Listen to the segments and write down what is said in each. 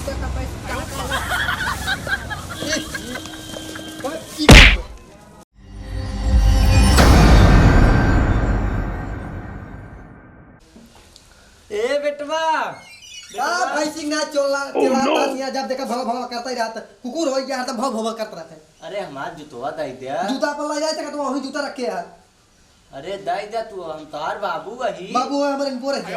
जूता का पैसा ए बेटवा भाई सिंह ना चला जब देखा भव भव करता ही रहता कुकुर हो गया हरदम भव भव करता रहता है। अरे हमार जुतवा दाई दिया जूता पर ला जाए तो वही जूता रखे यार। अरे दाई दिया तू हम तार बाबू वही बाबू है हमारे इनको रखे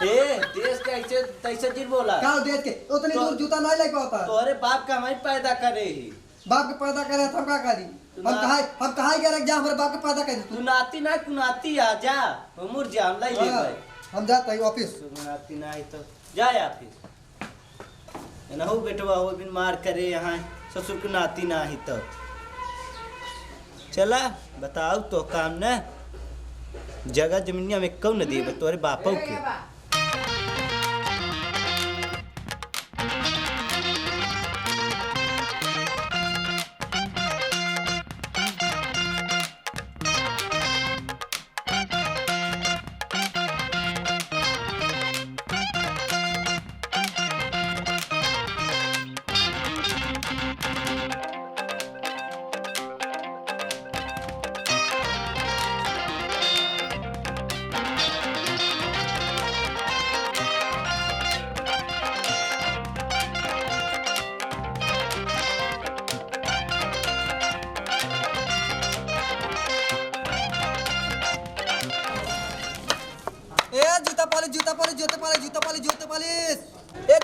ए देश के ऐसे तैसे जी बोला का देश के उतने दूर जूता नहीं लग पाता तो अरे बाप का हमारी पैदा करे ही बाप के पैदा करे हम का करी हम कहा गए जा हमारे बाप के पैदा करे तू नाती ना कुनाती आ जा उमर जा हम लाई ले भाई हम जाते हैं ऑफिस नाती ना ही तो जा ऑफिस ना हो बेटवा हो बिन मार करे यहाँ ससुर के नाती ना ही तो चला बताओ तो काम न जगह जमीनिया में कौन दी तोरे बापो के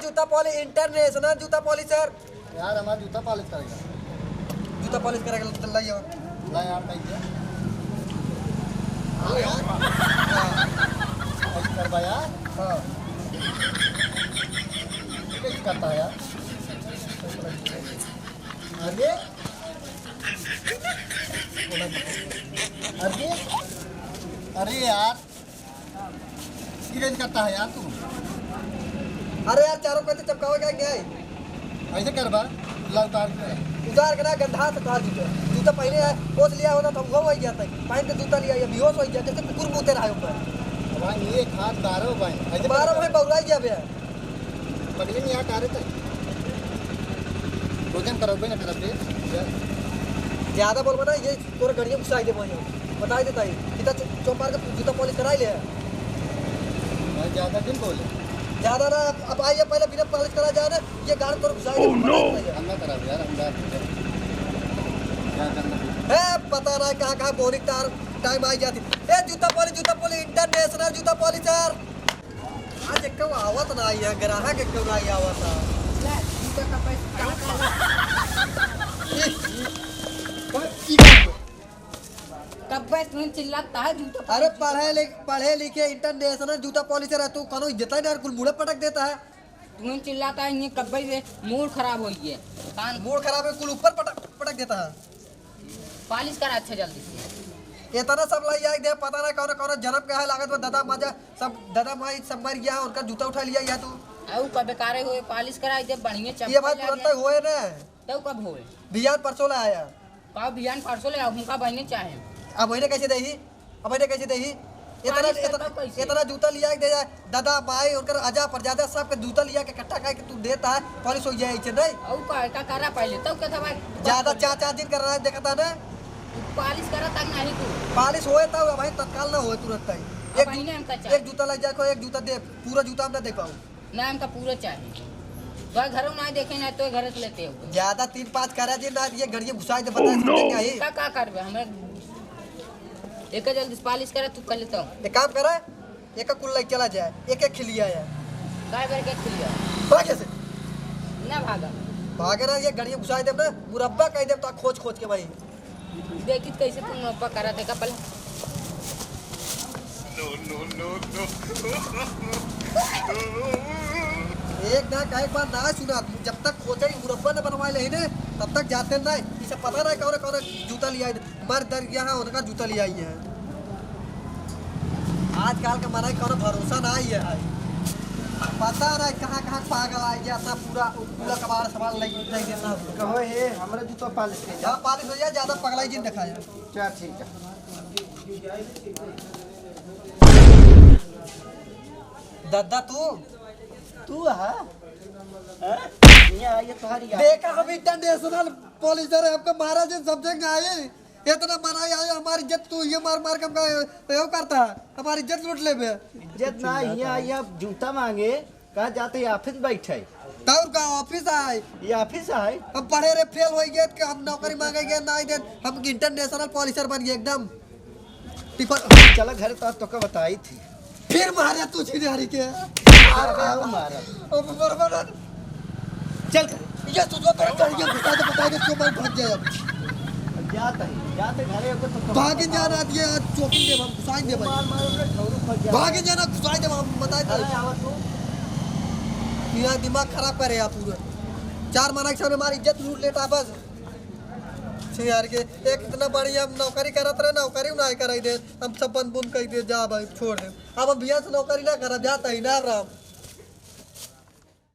जूता पॉलिश इंटरनेशनल जूता पॉलिश सर यार हमारा जूता पॉलिश करेगा जूता पॉलिश करेगा चल रही हो ला यार कैसे करवा यार हाँ कैसे करता है यार अरे अरे अरे यार कैसे करता है यार तू अरे यार चारों कहते चपकावे क्या है ऐसे करवा ला उतार उतार के ना गंधा से उतार जूता जूता पहले है पोस लिया होता तो वो हो जाता है पहन के जूता लिया या बेहोश हो जाता है जैसे कुकुर मुंह रहा ऊपर भाई एक हाथ 12 भाई ऐसे 12 भाई बउराई जाबे पगले में यहाँ कारे थे भोजन करोगे ना करब ज्यादा बोल बना ये तोरे गड़िया घुसाई दे मुझे बता देता है इतना चौपार का जूता पॉलिश कराई ले मैं ज़्यादा दिन बोले ज्यादा ना अब आइए पहले बिना पॉलिश करा जाए ना ये गाड़ी तोरे घुसाई दे हम ना करा यार हम क्या करना है पता ना कहाँ बोरिंग तार टाइम आई जाती ए जूता पॉलिश इंटरनेशनल जूता पॉलिशर आज एक आवत ना आई है ग्राहक एक क्यों नहीं आवत जूता का पैसा कब तुम्हें चिल्लाता है जूता अरे पढ़े लिखे इंटरनेशनल जूता पॉलिशर है तू कनो इज्जत है यार कुल मुड़े पटक देता है तुम्हें चिल्लाता है ये कब से मूड खराब हो गया कान मूड खराब है कुल ऊपर पटक देता है पालिश करा अच्छा जल्दी से इतना सब लाई आए दे पता ना कौन जन्म का है लागत में दादा माजा सब दादा माई सब मर गया उनका जूता उठा लिया या तू औ कब बेकारे होए पालिश कराई दे बढ़िया चप्पल ये बात तुरंत होए ना तब कब होए बियान परसों ला आया का बियान परसों ले हमका बहने चाहे अब महीने कैसे देही अब महीने कैसे देही इतना जूता लिया के दे जाए दादा माई उनकर आजा परजादा सब के जूता लिया के इकट्ठा करके तू देता है पॉलिश हो जाए नहीं औ का करा पहले तब क्या था भाई ज्यादा 4 दिन कर रहा है देखता ना पालिश करा तक नहीं तू पॉलिश होए तब भाई तत्काल ना होए तुरंत ही महीने हमका एक चाहिए जूता लग जाए एक जूता दे पूरा जूता हम ना दे पाऊँ ना हमका पूरा चाहिए तो घरों ना देखे ना तो घर से लेते हो ज्यादा 3-5 करा दिन ना ये घड़िया घुसाई दे बता समझेंगे ही का करबे हमें एक जल्दी पालिश करा तू कर लेता हूँ एक काम करा एक कुल लग चला जाए एक खिलिया है काय बार के खुलिया भागे से ना भागा भागे ना ये घड़िया घुसाई दे ना मुरब्बा कह दे तो खोज के भाई देखी कैसे तुम मुरब्बा करा थे का पहले एक बार ना सुना जब तक खोजे मुरब्बा न बनवाए ले ने तब तक जाते नहीं ये सब पता नहीं कौन जूता लिया मर दर गया है उनका जूता लिया ही है आजकल का मना कौन भरोसा ना ही है पता नहीं कहाँ पागल आ गया था पूरा कबाड़ सवाल नहीं देता कहो हे हमरा जूता पॉलिश के जहाँ पालिश हो जाए ज्यादा पगलाई जी दिखाया क्या ठीक है दादा तू तू है यहाँ आइए तुम्हारी याद। देखा हम इंटरनेशनल पुलिस है हमको महाराज समझेंगे आए इतना मनाई आए हमारी इज्जत तू ये मार मार के हमका यो करता है हमारी इज्जत लूट ले बे इज्जत ना यहाँ आइए आप जूता मांगे कहा जाते ऑफिस बैठे तौर का ऑफिस आए ये ऑफिस है। हम पढ़े रे फेल हो गए कि हम नौकरी मांगेंगे ना दे हम इंटरनेशनल पुलिसर बन गए एकदम टिफर चला घर तो का बताई थी फिर मारे तू छिनारी के मारा ओ बराबर चल ये तू जो कर ये बता दे क्यों मैं भाग गया अब जाते घरे को तो भागे जाना ये चौकी दे हम घुसाएं दे भाई मार मार अपने ठौरू फट जा। भागे जाना घुसाएं दे हम बताए अरे आवा तू तेरा दिमाग खराब करे आप पूरा चार महीना के सामने हमारी इज्जत लूट लेता बस छी यार के एक इतना बड़ी हम नौकरी करत रहे नौकरी ना कराई दे हम सब बंद बुंद कर दे जा भाई छोड़ दे अब हम बिया से नौकरी ना करब जाता ही ना राम